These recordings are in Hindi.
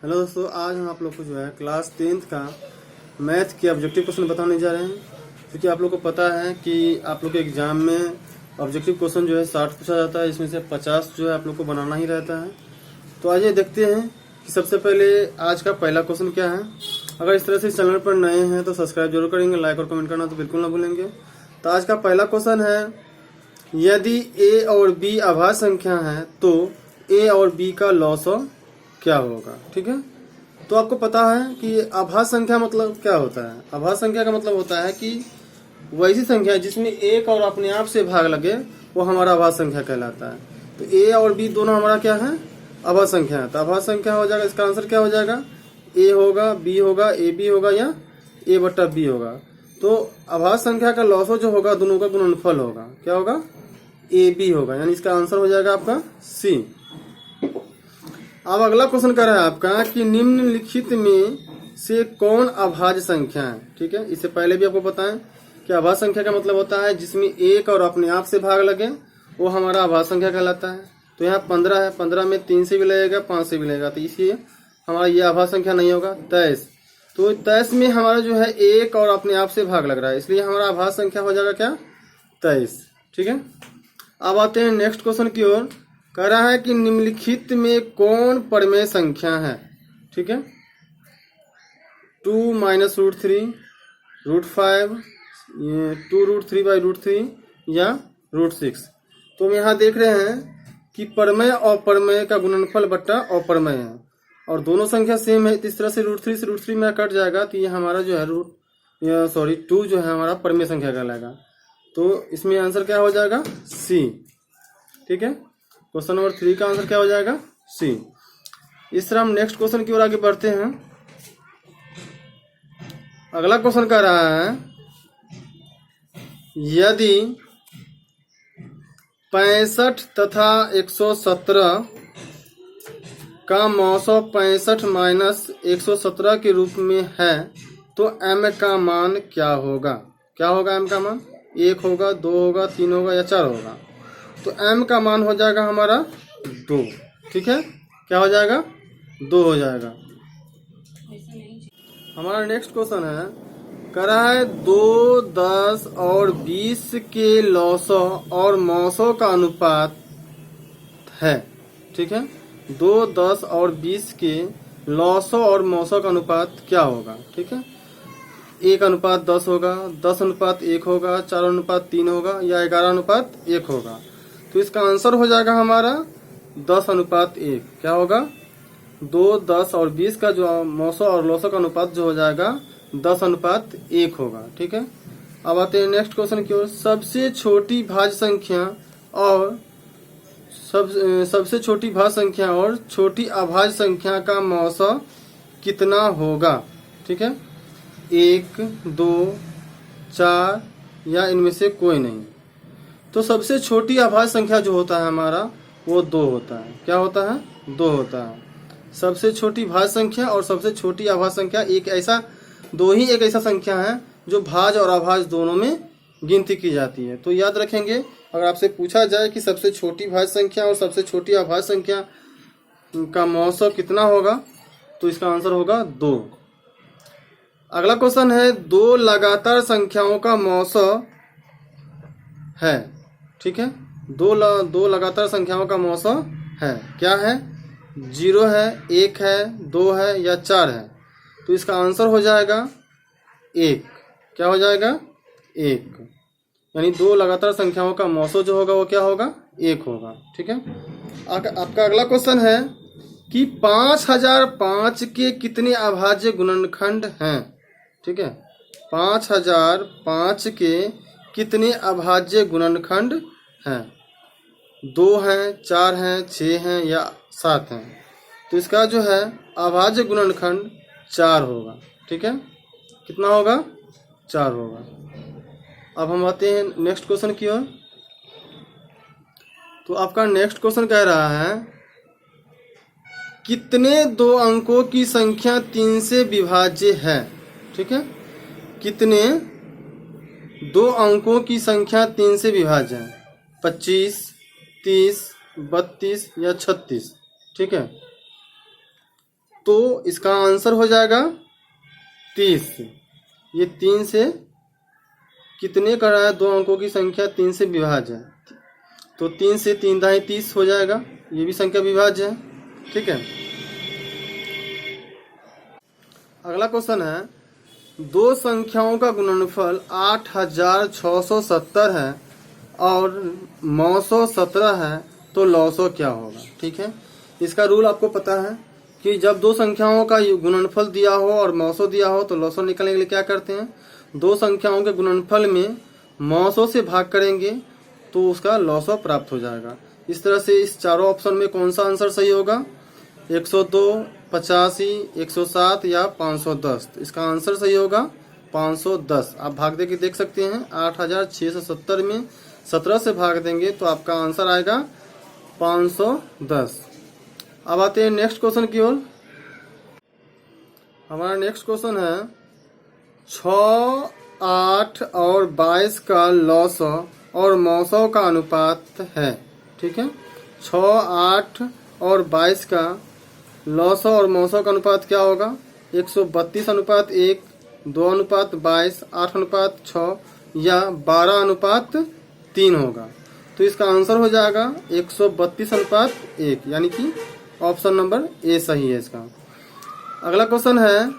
हेलो दोस्तों, आज हम आप लोग को जो है क्लास 10th का मैथ के ऑब्जेक्टिव क्वेश्चन बताने जा रहे हैं। क्योंकि आप लोग को पता है कि आप लोग के एग्जाम में ऑब्जेक्टिव क्वेश्चन जो है 60 पूछा जाता है, इसमें से 50 जो है आप लोग को बनाना ही रहता है। तो आइए देखते हैं कि सबसे पहले आज का पहला क्वेश्चन क्या है। अगर इस तरह से चैनल पर नए हैं तो सब्सक्राइब जरूर करेंगे, लाइक और कमेंट करना तो बिल्कुल ना भूलेंगे। तो आज का पहला क्वेश्चन है, यदि ए और बी अभाज्य संख्या है तो ए और बी का लॉसव क्या होगा। ठीक है, तो आपको पता है कि अभाज्य संख्या मतलब क्या होता है। अभाज्य संख्या का मतलब होता है कि वैसी संख्या जिसमें एक और अपने आप से भाग लगे वो हमारा अभाज्य संख्या कहलाता है। तो ए और बी दोनों हमारा क्या है, अभाज्य संख्या है। तो अभाज्य संख्या हो जाएगा, इसका आंसर क्या हो जाएगा, ए होगा, बी होगा, ए बी होगा या ए बट्टा बी होगा। तो अभाज्य संख्या का लॉसव जो होगा दोनों का गुणनफल होगा, क्या होगा, ए बी होगा, यानी इसका आंसर हो जाएगा आपका सी। अब अगला क्वेश्चन कर रहा है आपका कि निम्नलिखित में से कौन अभाज्य संख्या है। ठीक है, इससे पहले भी आपको पता है कि अभाज्य संख्या का मतलब होता है जिसमें एक और अपने आप से भाग लगे वो हमारा अभाज्य संख्या कहलाता है। तो यहाँ 15 है, 15 में 3 से भी लगेगा, 5 से भी लगेगा, तो इसलिए हमारा ये अभाज्य संख्या नहीं होगा। 23, तो 23 में हमारा जो है एक और अपने आप से भाग लग रहा है, इसलिए हमारा अभाज्य संख्या हो जाएगा क्या, 23। ठीक है, अब आते हैं नेक्स्ट क्वेश्चन की ओर। कह रहा है कि निम्नलिखित में कौन परिमेय संख्या है। ठीक है, 2 माइनस √3, √5, 2√3/√3 या √6। तो हम यहाँ देख रहे हैं कि परिमेय और परिमेय का गुणनफल बट्टा अपरिमेय है और दोनों संख्या सेम है। इस तरह से √3 से √3 में कट जाएगा तो ये हमारा जो है 2 जो है हमारा परिमेय संख्या कहलाएगा। तो इसमें आंसर क्या हो जाएगा, सी। ठीक है, क्वेश्चन नंबर 3 का आंसर क्या हो जाएगा, सी। इस तरह हम नेक्स्ट क्वेश्चन की ओर आगे बढ़ते हैं। अगला क्वेश्चन कह रहा है, यदि 65 तथा 117 का मौसम 65 माइनस 117 के रूप में है तो m का मान क्या होगा। क्या होगा m का मान, 1 होगा, 2 होगा, 3 होगा या 4 होगा। तो m का मान हो जाएगा हमारा 2। ठीक है, क्या हो जाएगा, 2 हो जाएगा। हमारा नेक्स्ट क्वेश्चन है, कह रहा है 2, 10 और 20 के लॉसव और मौसों का अनुपात है। ठीक है, 2, 10 और 20 के लॉसव और मौसों का अनुपात क्या होगा। ठीक है, 1:10 होगा, 10:1 होगा, 4:3 होगा या 11:1 होगा। तो इसका आंसर हो जाएगा हमारा 10:1। क्या होगा, 2, 10 और 20 का जो मौसों और लॉसों का अनुपात जो हो जाएगा 10:1 होगा। ठीक है, अब आते हैं नेक्स्ट क्वेश्चन की ओर। सबसे छोटी भाज्य संख्या और सबसे छोटी भाज्य संख्या और छोटी अभाज्य संख्या का मौसों कितना होगा। ठीक है, 1, 2, 4 या इनमें से कोई नहीं। तो सबसे छोटी अभाज्य संख्या जो होता है हमारा वो 2 होता है। क्या होता है, 2 होता है। सबसे छोटी भाज्य संख्या और सबसे छोटी अभाज्य संख्या एक ऐसा संख्या है जो भाज्य और अभाज्य दोनों में गिनती की जाती है। तो याद रखेंगे, अगर आपसे पूछा जाए कि सबसे छोटी भाज्य संख्या और सबसे छोटी अभाज्य संख्या का मौसम कितना होगा तो इसका आंसर होगा 2। अगला क्वेश्चन है, 2 लगातार संख्याओं का मौसम है। ठीक है, 2 लगातार संख्याओं का मौसम है। क्या है, 0 है, 1 है, 2 है या 4 है। तो इसका आंसर हो जाएगा 1। क्या हो जाएगा, 1, यानी 2 लगातार संख्याओं का मौसम जो होगा वो क्या होगा, 1 होगा। ठीक है, आपका अगला क्वेश्चन है कि 5005 के कितने अभाज्य गुणनखंड हैं। ठीक है, 5005 के कितने अभाज्य गुणनखंड हैं। 2 हैं, 4 हैं, 6 हैं या 7 हैं। तो इसका जो है अभाज्य गुणनखंड 4 होगा। ठीक है, कितना होगा, 4 होगा। अब हम आते हैं नेक्स्ट क्वेश्चन की ओर। तो आपका नेक्स्ट क्वेश्चन कह रहा है, कितने 2 अंकों की संख्या 3 से विभाज्य है। ठीक है, कितने 2 अंकों की संख्या 3 से विभाज्य है, 25, 30, 32 या 36। ठीक है, तो इसका आंसर हो जाएगा 30। ये 3 से कितने का रहा है, 2 अंकों की संख्या 3 से विभाज्य है, तो 3 से 3 दाएं 30 हो जाएगा, ये भी संख्या विभाज्य है। ठीक है, अगला क्वेश्चन है, दो संख्याओं का गुणनफल 8670 है और 917 है, तो लॉसो क्या होगा। ठीक है, इसका रूल आपको पता है कि जब दो संख्याओं का गुणनफल दिया हो और मौसो दिया हो तो लॉसो निकालने के लिए क्या करते हैं, दो संख्याओं के गुणनफल में मौसो से भाग करेंगे तो उसका लॉसो प्राप्त हो जाएगा। इस तरह से इस चारों ऑप्शन में कौन सा आंसर सही होगा, 102, 85, 107 या 510। इसका आंसर सही होगा 510। आप भाग दे के देख सकते हैं, 8670 में 17 से भाग देंगे तो आपका आंसर आएगा 510। अब आते हैं नेक्स्ट क्वेश्चन की ओर। हमारा नेक्स्ट क्वेश्चन है, 6, 8 और 22 का लॉसो और मौसो का अनुपात है। ठीक है, 6, 8 और 22 का लॉसो और मौसो का अनुपात क्या होगा, 132:1, 2:22, 8:6 या 12:3 होगा। तो इसका आंसर हो जाएगा 132:1, यानी कि ऑप्शन नंबर ए सही है इसका। अगला क्वेश्चन है,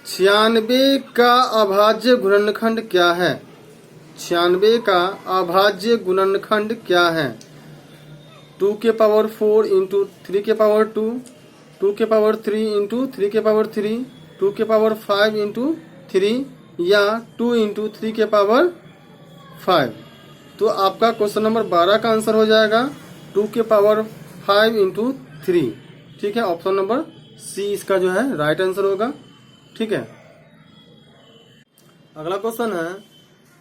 96 का अभाज्य गुणनखंड क्या है। 96 का अभाज्य गुणनखंड क्या है, 2 के पावर 4 इंटू 3 के पावर 2, 2 के पावर 3 इंटू 3 के पावर 3, 2 के पावर 5 इंटू 3 या 2 इंटू 3 के पावर 5। तो आपका क्वेश्चन नंबर 12 का आंसर हो जाएगा 2 के पावर 5 इंटू 3। ठीक है, ऑप्शन नंबर सी इसका जो है राइट आंसर होगा। ठीक है, अगला क्वेश्चन है,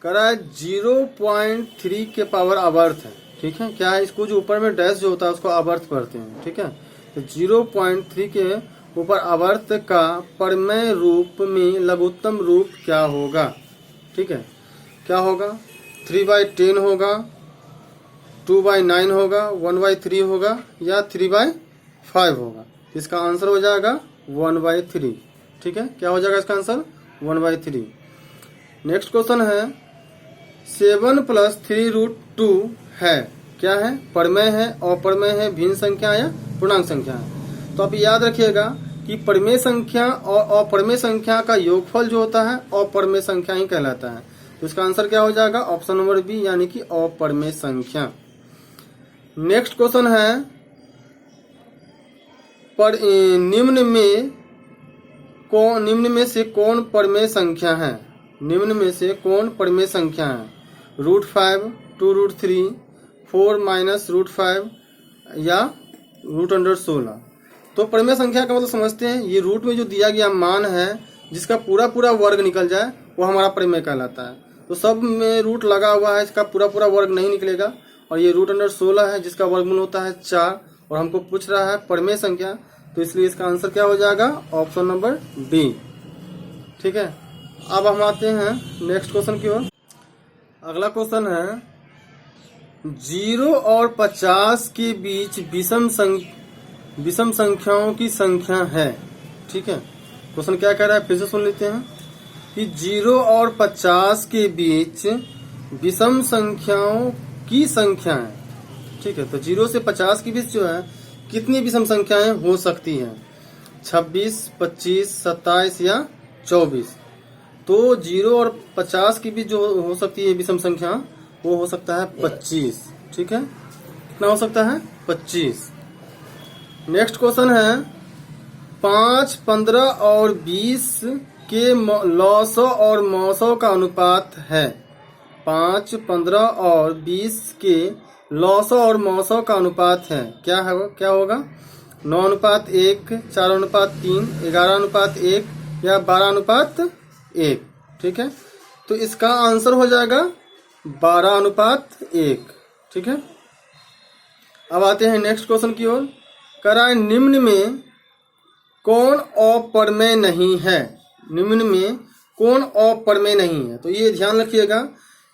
करा है 0.3 के पावर अवर्थ है। ठीक है, क्या है, इसको जो ऊपर में डैश जो होता है उसको अवर्थ पढ़ते हैं। ठीक है, तो 0.3 के ऊपर अवर्थ का परमेय रूप में लघुत्तम रूप क्या होगा। ठीक है, क्या होगा, 3/10 होगा, 2/9 होगा, 1/3 होगा या 3/5 होगा। इसका आंसर हो जाएगा 1/3। ठीक है, क्या हो जाएगा इसका आंसर 1/3। नेक्स्ट क्वेश्चन है, 7 + 3√2 है, क्या है, परमेय है, अपरमेय है, भिन्न संख्या या पूर्णांक संख्या है। तो आप याद रखिएगा कि परमेय संख्या और अपरमेय संख्या का योगफल जो होता है अपरमेय संख्या ही कहलाता है। तो इसका आंसर क्या हो जाएगा, ऑप्शन नंबर बी, यानी कि अपरमेय संख्या। नेक्स्ट क्वेश्चन है, निम्न में से कौन परमेय संख्या है। निम्न में से कौन परमेय संख्या है, √5, 2√3, 4 - √5 या √16। तो परमेय संख्या का मतलब समझते हैं, ये रूट में जो दिया गया मान है जिसका पूरा पूरा वर्ग निकल जाए वो हमारा परमेय कहलाता है। तो सब में रूट लगा हुआ है, इसका पूरा पूरा वर्ग नहीं निकलेगा। और ये √16 है जिसका वर्गमूल होता है 4 और हमको पूछ रहा है परमेय संख्या, तो इसलिए इसका आंसर क्या हो जाएगा, ऑप्शन नंबर डी। ठीक है, अब हम आते हैं नेक्स्ट क्वेश्चन की ओर। अगला क्वेश्चन है, 0 और 50 के बीच विषम संख्याओं की संख्या है। ठीक है, क्वेश्चन क्या कह रहा है, फिर से सुन लेते हैं कि 0 और 50 के बीच विषम संख्याओं की संख्या है। ठीक है, तो 0 से 50 के बीच जो है कितनी विषम संख्याएं हो सकती हैं, 26, 25, 27 या 24। तो 0 और 50 के बीच जो हो सकती है विषम संख्या वो हो सकता है 25। ठीक है, कितना हो सकता है, 25। नेक्स्ट क्वेश्चन है, 5, 15 और 20 के लॉसो और मौसो का अनुपात है। 5, 15 और 20 के लॉसो और मौसो का अनुपात है, क्या होगा, 9:1, 4:3, 11:1 या 12:1। ठीक है, तो इसका आंसर हो जाएगा 12:1। ठीक है, अब आते हैं नेक्स्ट क्वेश्चन की ओर। कराए निम्न में कौन अपरमेय नहीं है। निम्न में कौन अपरमेय नहीं है, तो ये ध्यान रखिएगा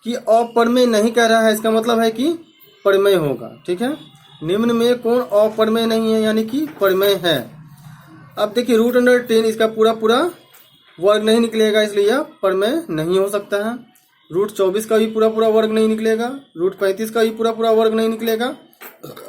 कि अपरमेय नहीं कह रहा है, इसका मतलब है कि परमेय होगा। ठीक है, निम्न में कौन अपरमेय नहीं है, यानी कि परमेय है। अब देखिए रूट अंडर 10 इसका पूरा पूरा वर्ग नहीं निकलेगा, इसलिए यह प्रमेय नहीं हो सकता है। रूट 24 का भी पूरा पूरा वर्ग नहीं निकलेगा, रूट 35 का भी पूरा पूरा वर्ग नहीं निकलेगा।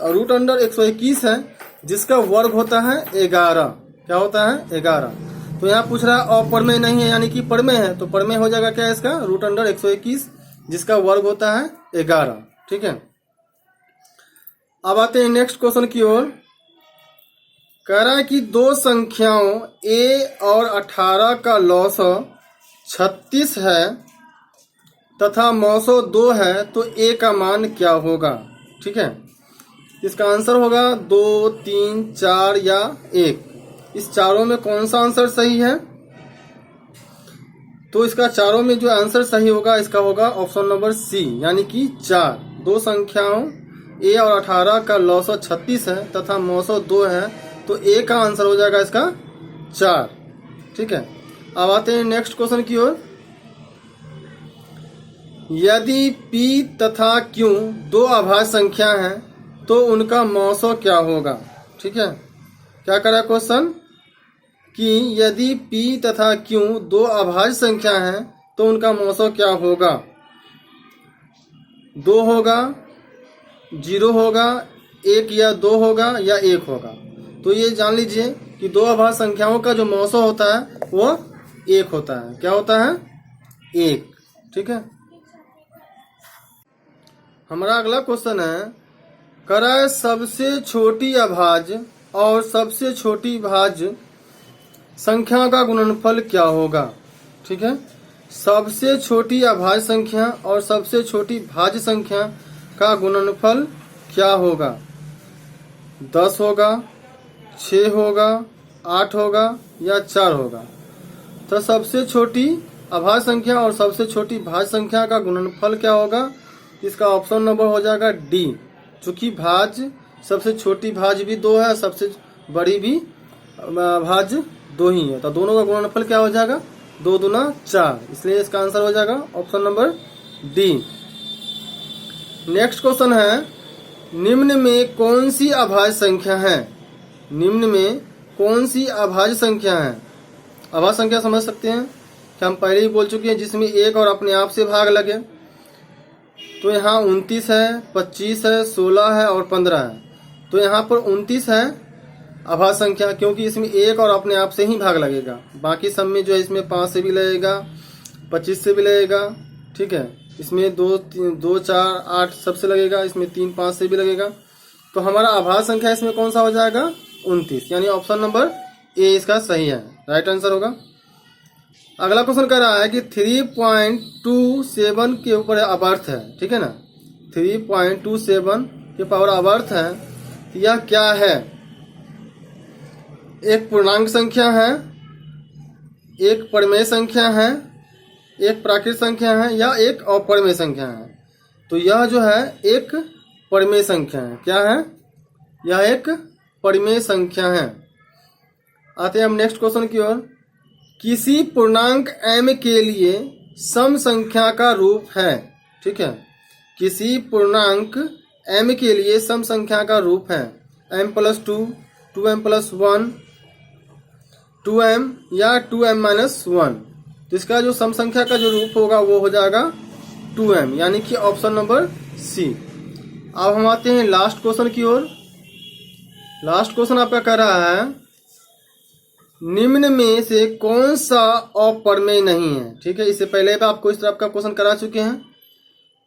और रूट अंडर 121 है जिसका वर्ग होता है 11। क्या होता है? 11। तो यहाँ पूछ रहा है अप्रमेय नहीं है यानी कि प्रमेय है, तो प्रमेय हो जाएगा क्या इसका? रूट अंडर 121 जिसका वर्ग होता है 11। ठीक है, अब आते हैं नेक्स्ट क्वेश्चन की ओर। कह रहा है कि दो संख्याओं a और 18 का लौसव 36 है तथा मौसो 2 है, तो a का मान क्या होगा? ठीक है, इसका आंसर होगा 2, 3, 4 या 1। इस चारों में कौन सा आंसर सही है? तो इसका चारों में जो आंसर सही होगा इसका होगा ऑप्शन नंबर सी, यानी कि 4। दो संख्याओं a और 18 का लौसव 36 है तथा मौसो 2 है, तो a का आंसर हो जाएगा इसका 4। ठीक है, अब आते हैं नेक्स्ट क्वेश्चन की ओर। यदि p तथा q दो अभाज्य संख्या हैं तो उनका मौसो क्या होगा? ठीक है, क्या करा क्वेश्चन कि यदि p तथा q दो अभाज्य संख्या हैं तो उनका मौसो क्या होगा? 2 होगा, 0 होगा, 1 या 2 होगा या 1 होगा। तो ये जान लीजिए कि दो अभाज्य संख्याओं का जो मौसो होता है वो 1 होता है। क्या होता है? 1। ठीक है, हमारा अगला क्वेश्चन है, करा सबसे छोटी अभाज्य और सबसे छोटी भाज्य संख्या का गुणनफल क्या होगा? ठीक है, सबसे छोटी अभाज्य संख्या और सबसे छोटी भाज्य संख्या का गुणनफल क्या होगा? 10 होगा, 6 होगा, 8 होगा या 4 होगा। तो सबसे छोटी अभाज्य संख्या और सबसे छोटी भाज्य संख्या का गुणनफल क्या होगा? इसका ऑप्शन नंबर हो जाएगा डी। चूंकि भाज्य सबसे छोटी भाज्य भी 2 है, सबसे बड़ी भी भाज्य 2 ही है, तो दोनों का गुणनफल क्या हो जाएगा? 2 दूना 4, इसलिए इसका आंसर हो जाएगा option number D. Next question है, निम्न में कौन सी अभाज्य संख्या है? निम्न में कौन सी अभाज्य संख्या है? अभाज्य संख्या समझ सकते हैं कि हम पहले ही बोल चुके हैं जिसमें 1 और अपने आप से भाग लगे। तो यहाँ 29 है, 25 है, 16 है और 15 है। तो यहाँ पर 29 है अभाज्य संख्या, क्योंकि इसमें 1 और अपने आप से ही भाग लगेगा। बाकी सब में जो है इसमें 5 से भी लगेगा, 25 से भी लगेगा। ठीक है, इसमें 2, 4, 8 सबसे लगेगा, इसमें 3, 5 से भी लगेगा। तो हमारा अभाज्य संख्या इसमें कौन सा हो जाएगा? 29, यानी ऑप्शन नंबर ए इसका सही है, राइट आंसर होगा। अगला क्वेश्चन कह रहा है कि 3.27 के ऊपर अपवर्त है। ठीक है ना, 3.27 के पावर अपवर्त है, यह क्या है? एक पूर्णांक संख्या है, एक परिमेय संख्या है, एक प्राकृत संख्या है या एक अपरिमेय संख्या है। तो यह जो है एक परिमेय संख्या है। क्या है? यह एक परिमेय संख्या है। आते हैं हम नेक्स्ट क्वेश्चन की ओर। किसी पूर्णांक m के लिए सम संख्या का रूप है। ठीक है, किसी पूर्णांक m के लिए सम संख्या का रूप है m+2, 2m+1, 2m या 2m-1। तो इसका जो सम संख्या का जो रूप होगा वो हो जाएगा 2m, यानी कि ऑप्शन नंबर सी। अब हम आते हैं लास्ट क्वेश्चन की ओर। लास्ट क्वेश्चन आपका कह रहा है, निम्न में से कौन सा अपरिमेय नहीं है। ठीक है, इससे पहले भी आपको इस तरह का क्वेश्चन करा चुके हैं।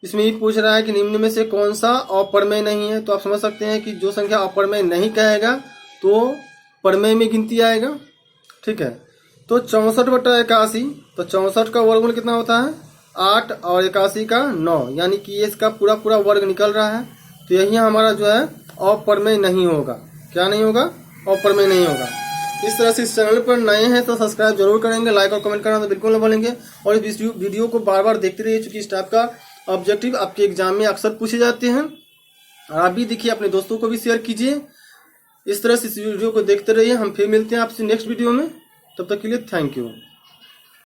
इसमें ही पूछ रहा है कि निम्न में से कौन सा अपरिमेय नहीं है। तो आप समझ सकते हैं कि जो संख्या अपरिमेय नहीं कहेगा तो परिमेय में गिनती आएगा। ठीक है, तो 64/81, तो 64 का वर्गमूल कितना होता है? 8 और 81 का 9, यानी कि ये इसका पूरा पूरा वर्ग निकल रहा है। तो यही हमारा जो है अपरिमेय नहीं होगा। क्या नहीं होगा? अपरिमेय नहीं होगा। इस तरह से इस चैनल पर नए हैं तो सब्सक्राइब जरूर करेंगे, लाइक और कमेंट करना तो बिल्कुल न भूलेंगे। और इस वीडियो को बार बार देखते रहिए, चूंकि इस टाइप का ऑब्जेक्टिव आपके एग्जाम में अक्सर पूछे जाते हैं। आप भी देखिए, अपने दोस्तों को भी शेयर कीजिए। इस तरह से इस वीडियो को देखते रहिए। हम फिर मिलते हैं आपसे नेक्स्ट वीडियो में, तब तक के लिए थैंक यू।